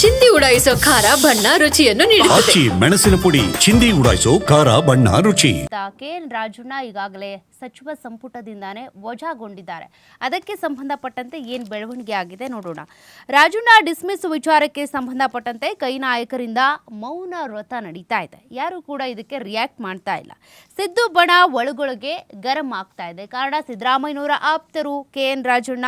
ಚಿಂದಿ ಉಡಾಯಿಸೋ ಖಾರ ಬಣ್ಣ ರುಚಿಯನ್ನು ನೀಡುತ್ತದೆ. ಆಚಿ ಮೆಣಸಿನ ಪುಡಿ ಚಿಂದಿ ಉಡಾಯಿಸೋ ಖಾರ ಬಣ್ಣ ರುಚಿ. KN ರಾಜಣ್ಣ ಈಗಾಗಲೇ ಸಚಿವ ಸಂಪುಟದಿಂದಾನೇ ವಜಾಗೊಂಡಿದ್ದಾರೆ. ಅದಕ್ಕೆ ಸಂಬಂಧಪಟ್ಟಂತೆ ಏನು ಬೆಳವಣಿಗೆ ಆಗಿದೆ ನೋಡೋಣ. ರಾಜಣ್ಣ ಡಿಸ್ಮಿಸ್ ವಿಚಾರಕ್ಕೆ ಸಂಬಂಧಪಟ್ಟಂತೆ ಕೈ ನಾಯಕರಿಂದ ಮೌನ ವ್ರತ ನಡೀತಾ ಇದೆ. ಯಾರು ಕೂಡ ಇದಕ್ಕೆ ರಿಯಾಕ್ಟ್ ಮಾಡ್ತಾ ಇಲ್ಲ. ಸಿದ್ದು ಬಣ ಒಳಗೊಳಗೆ ಗರಂ ಆಗ್ತಾ ಇದೆ. ಕಾರಣ ಸಿದ್ದರಾಮಯ್ಯನವರ ಆಪ್ತರು KN ರಾಜಣ್ಣ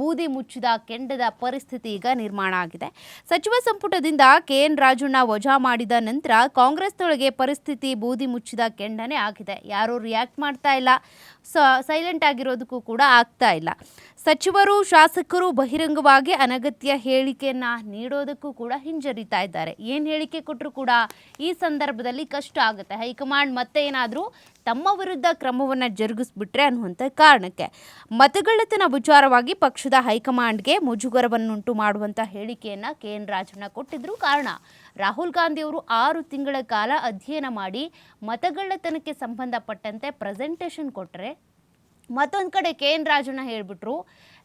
ಬೂದಿ ಮುಚ್ಚಿದ ಕೆಂಡದ ಪರಿಸ್ಥಿತಿ ಈಗ ನಿರ್ಮಾಣ ಆಗಿದೆ. ಸಚಿವ ಸಂಪುಟದಿಂದ KN ರಾಜಣ್ಣ ವಜಾ ಮಾಡಿದ ನಂತರ ಕಾಂಗ್ರೆಸ್ನೊಳಗೆ ಪರಿಸ್ಥಿತಿ ಬೂದಿ ಮುಚ್ಚಿದ ಕೆಂಡನೇ ಆಗಿದೆ. ಯಾರೂ ರಿಯಾಕ್ಟ್ ಮಾಡ್ತಾ ಇಲ್ಲ, ಸೈಲೆಂಟ್ ಆಗಿರೋದಕ್ಕೂ ಕೂಡ ಆಗ್ತಾ ಇಲ್ಲ. ಸಚಿವರು ಶಾಸಕರು ಬಹಿರಂಗವಾಗಿ ಅನಗತ್ಯ ಹೇಳಿಕೆಯನ್ನ ನೀಡೋದಕ್ಕೂ ಕೂಡ ಹಿಂಜರಿತಾ ಇದ್ದಾರೆ. ಏನು ಹೇಳಿಕೆ ಕೊಟ್ಟರು ಕೂಡ ಈ ಸಂದರ್ಭದಲ್ಲಿ ಕಷ್ಟ ಆಗುತ್ತೆ. ಹೈಕಮಾಂಡ್ ಮತ್ತೆ ಏನಾದರೂ ತಮ್ಮ ವಿರುದ್ಧ ಕ್ರಮವನ್ನು ಜರುಗಿಸ್ಬಿಟ್ರೆ ಅನ್ನುವಂಥ ಕಾರಣಕ್ಕೆ ಮತಗಳ್ಳತನ ವಿಚಾರವಾಗಿ ಪಕ್ಷದ ಹೈಕಮಾಂಡ್ಗೆ ಮುಜುಗರವನ್ನುಂಟು ಮಾಡುವಂಥ ಹೇಳಿಕೆಯನ್ನು KN ರಾಜಣ್ಣ ಕೊಟ್ಟಿದ್ರು. ಕಾರಣ ರಾಹುಲ್ ಗಾಂಧಿ ಅವರು 6 ತಿಂಗಳ ಕಾಲ ಅಧ್ಯಯನ ಮಾಡಿ ಮತಗಳ್ಳತನಕ್ಕೆ ಸಂಬಂಧಪಟ್ಟಂತೆ ಪ್ರೆಸೆಂಟೇಷನ್ ಕೊಟ್ಟರೆ, ಮತ್ತೊಂದು ಕಡೆ KN ರಾಜಣ್ಣ ಹೇಳಿಬಿಟ್ರು,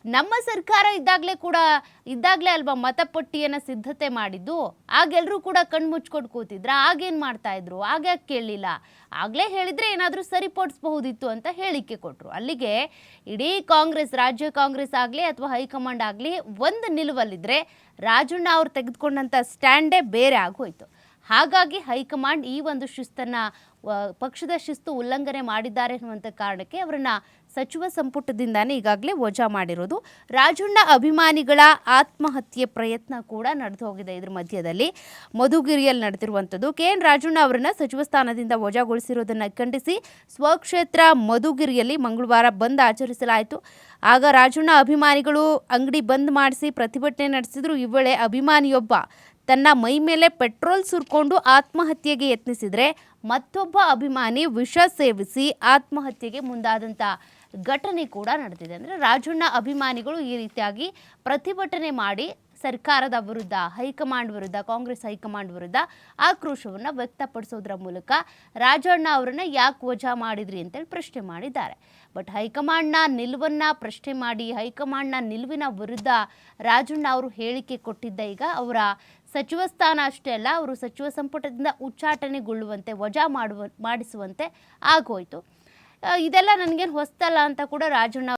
ನಮ್ಮ ಸರ್ಕಾರ ಇದ್ದಾಗಲೇ ಅಲ್ವಾ ಮತಪಟ್ಟಿಯನ್ನು ಸಿದ್ಧತೆ ಮಾಡಿದ್ದು, ಆಗೆಲ್ಲರೂ ಕೂಡ ಕಣ್ಮುಚ್ಕೊಂಡು ಕೂತಿದ್ರ, ಆಗೇನು ಮಾಡ್ತಾ ಇದ್ರು, ಆಗ್ಯಾಕೆ ಕೇಳಲಿಲ್ಲ, ಆಗಲೇ ಹೇಳಿದರೆ ಏನಾದರೂ ಸರಿಪಡಿಸಬಹುದಿತ್ತು ಅಂತ ಹೇಳಿಕೆ ಕೊಟ್ಟರು. ಅಲ್ಲಿಗೆ ಇಡೀ ಕಾಂಗ್ರೆಸ್, ರಾಜ್ಯ ಕಾಂಗ್ರೆಸ್ ಆಗಲಿ ಅಥವಾ ಹೈಕಮಾಂಡ್ ಆಗಲಿ ಒಂದು ನಿಲುವಲ್ಲಿದ್ದರೆ ರಾಜಣ್ಣ ಅವ್ರು ತೆಗೆದುಕೊಂಡಂಥ ಸ್ಟ್ಯಾಂಡೇ ಬೇರೆ ಆಗೋಯ್ತು. ಹಾಗಾಗಿ ಹೈಕಮಾಂಡ್ ಈ ಒಂದು ಶಿಸ್ತನ್ನು, ಪಕ್ಷದ ಶಿಸ್ತು ಉಲ್ಲಂಘನೆ ಮಾಡಿದ್ದಾರೆ ಅನ್ನುವಂಥ ಕಾರಣಕ್ಕೆ ಅವರನ್ನು ಸಚಿವ ಸಂಪುಟದಿಂದಾನೇ ಈಗಾಗಲೇ ವಜಾ ಮಾಡಿರೋದು. ರಾಜಣ್ಣ ಅಭಿಮಾನಿಗಳ ಆತ್ಮಹತ್ಯೆ ಪ್ರಯತ್ನ ಕೂಡ ನಡೆದು ಹೋಗಿದೆ. ಇದ್ರ ಮಧ್ಯದಲ್ಲಿ ಮಧುಗಿರಿಯಲ್ಲಿ ನಡೆದಿರುವಂಥದ್ದು. KN ರಾಜಣ್ಣ ಅವರನ್ನು ಸಚಿವ ಸ್ಥಾನದಿಂದ ವಜಾಗೊಳಿಸಿರೋದನ್ನು ಖಂಡಿಸಿ ಸ್ವಕ್ಷೇತ್ರ ಮಧುಗಿರಿಯಲ್ಲಿ ಮಂಗಳವಾರ ಬಂದ್ ಆಚರಿಸಲಾಯಿತು. ಆಗ ರಾಜಣ್ಣ ಅಭಿಮಾನಿಗಳು ಅಂಗಡಿ ಬಂದ್ ಮಾಡಿಸಿ ಪ್ರತಿಭಟನೆ ನಡೆಸಿದ್ರು. ಈ ವೇಳೆ ಅಭಿಮಾನಿಯೊಬ್ಬ ತನ್ನ ಮೈ ಮೇಲೆ ಪೆಟ್ರೋಲ್ ಸುರ್ಕೊಂಡು ಆತ್ಮಹತ್ಯೆಗೆ ಯತ್ನಿಸಿದರೆ ಮತ್ತೊಬ್ಬ ಅಭಿಮಾನಿ ವಿಷ ಸೇವಿಸಿ ಆತ್ಮಹತ್ಯೆಗೆ ಮುಂದಾದಂಥ ಘಟನೆ ಕೂಡ ನಡೆದಿದೆ. ಅಂದರೆ ರಾಜಣ್ಣ ಅಭಿಮಾನಿಗಳು ಈ ರೀತಿಯಾಗಿ ಪ್ರತಿಭಟನೆ ಮಾಡಿ ಸರ್ಕಾರದ ವಿರುದ್ಧ, ಹೈಕಮಾಂಡ್ ವಿರುದ್ಧ, ಕಾಂಗ್ರೆಸ್ ಹೈಕಮಾಂಡ್ ವಿರುದ್ಧ ಆಕ್ರೋಶವನ್ನು ವ್ಯಕ್ತಪಡಿಸೋದ್ರ ಮೂಲಕ ರಾಜಣ್ಣ ಅವರನ್ನು ಯಾಕೆ ವಜಾ ಮಾಡಿದ್ರಿ ಅಂತೇಳಿ ಪ್ರಶ್ನೆ ಮಾಡಿದ್ದಾರೆ. ಬಟ್ ಹೈಕಮಾಂಡ್ನ ನಿಲುವನ್ನು ಪ್ರಶ್ನೆ ಮಾಡಿ ಹೈಕಮಾಂಡ್ನ ನಿಲುವಿನ ವಿರುದ್ಧ ರಾಜಣ್ಣ ಅವರು ಹೇಳಿಕೆ ಕೊಟ್ಟಿದ್ದ ಈಗ ಅವರ ಸಚಿವ ಸ್ಥಾನ ಅಷ್ಟೇ ಅಲ್ಲ, ಅವರು ಸಚಿವ ಸಂಪುಟದಿಂದ ಉಚ್ಚಾಟನೆಗೊಳ್ಳುವಂತೆ, ವಜಾ ಮಾಡಿಸುವಂತೆ ಆಗೋಯ್ತು. ಇದೆಲ್ಲ ನನಗೇನು ಹೊಸ್ತಲ್ಲ ಅಂತ ಕೂಡ ರಾಜಣ್ಣ